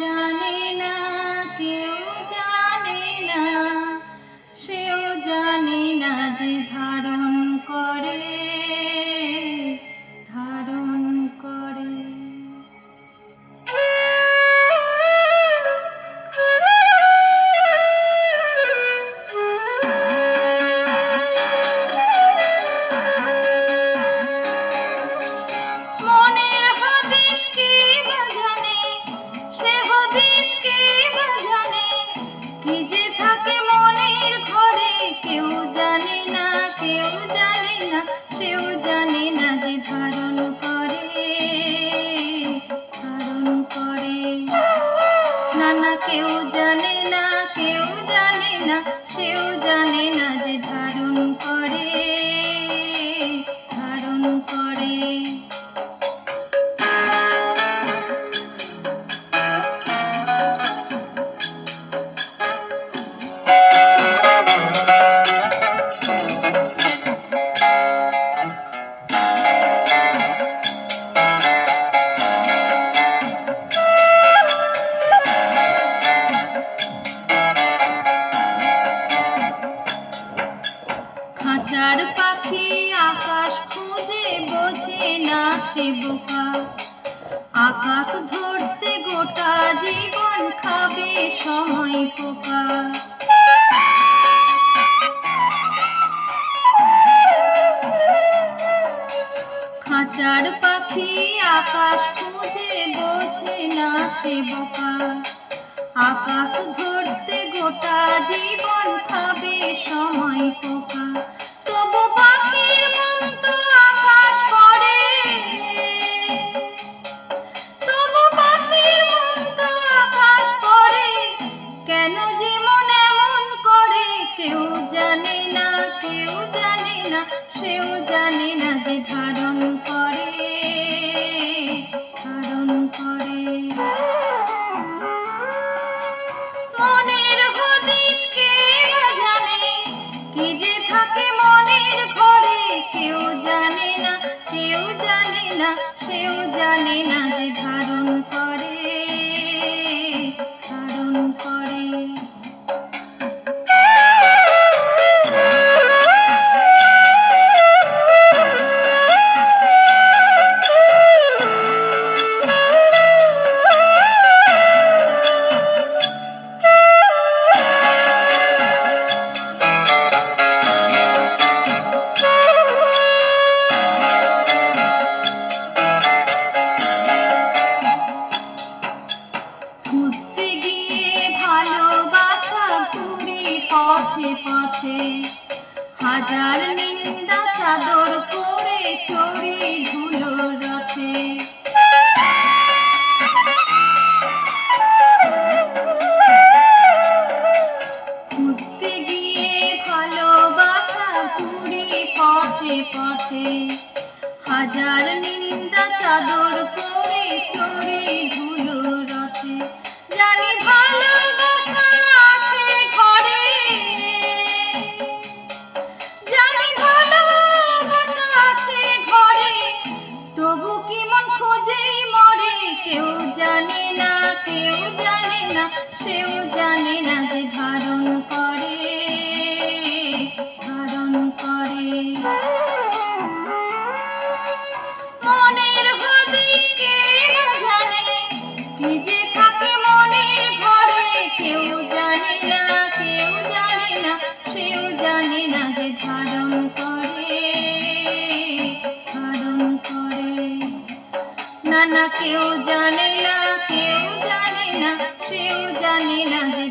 জানে না, কেউ জানে না, সেও জানে না যে ধারণ করে, ধারণ করে। মনের হদিশ কে বা জানে, সে হদিশ কে বা জানে, কি যে থাকে মনের ঘরে, কেউ জানে না, কেউ জানে না, সেও জানে না যে ধারণ করে, ধারণ করে। না না, কেউ জানে না, কেউ জানে না, সেও জানে না যে ধারণ করে, ধারণ করে। খাঁচার পাখি আকাশ খুঁজে বোঝে না সে বোকা, আকাশ ধরতে গোটা জীবন খাবে সময় পোকা। খাঁচার পাখি আকাশ খুঁজে বোঝে না সে বোকা, আকাশ ধরতে গোটা জীবন খাবে সময় পোকা। তবু পাখির মন তো আকাশ পড়ে, তবু পাখির মন তো আকাশ পড়ে, কেন যে মন এমন করে, কেউ জানে না, কেউ জানে না, সেও জানে না যে ধারণ করে, ধারণ করে। মনের হদিশ কে বা জানে, কি যে থাকে মনের ঘরে, কেউ জানে না, কেউ জানে না, সেও জানে না যে ধারণ করে, ধারণ করে। খুঁজতে গিয়ে ভালোবাসা ঘুরি পথে পথে, হাজার নিন্দা চাদর করে চড়ি ধুলোর রথে। খুঁজতে গিয়ে ভালোবাসা ঘুরি পথে পথে, হাজার নিন্দা চাদর করে চড়ি ধুলোর রথে। জানি ভালোবাসা আছে ঘরে, জানি ভালোবাসা আছে ঘরে, তবু কি মন খোঁজেই মরে, কেউ জানে না, কেউ জানে না, সেও জানে না যে ধারণ করে, ধারণ করে। মনের হদিশ কে বা জানে, কি যে থাকে মনের ঘরে, কেউ জানে না, কেউ জানে না, সেও জানে না যে ধারণ করে, ধারণ করে। না না, কেউ জানে না, কেউ জানে না, সেও জানে না যে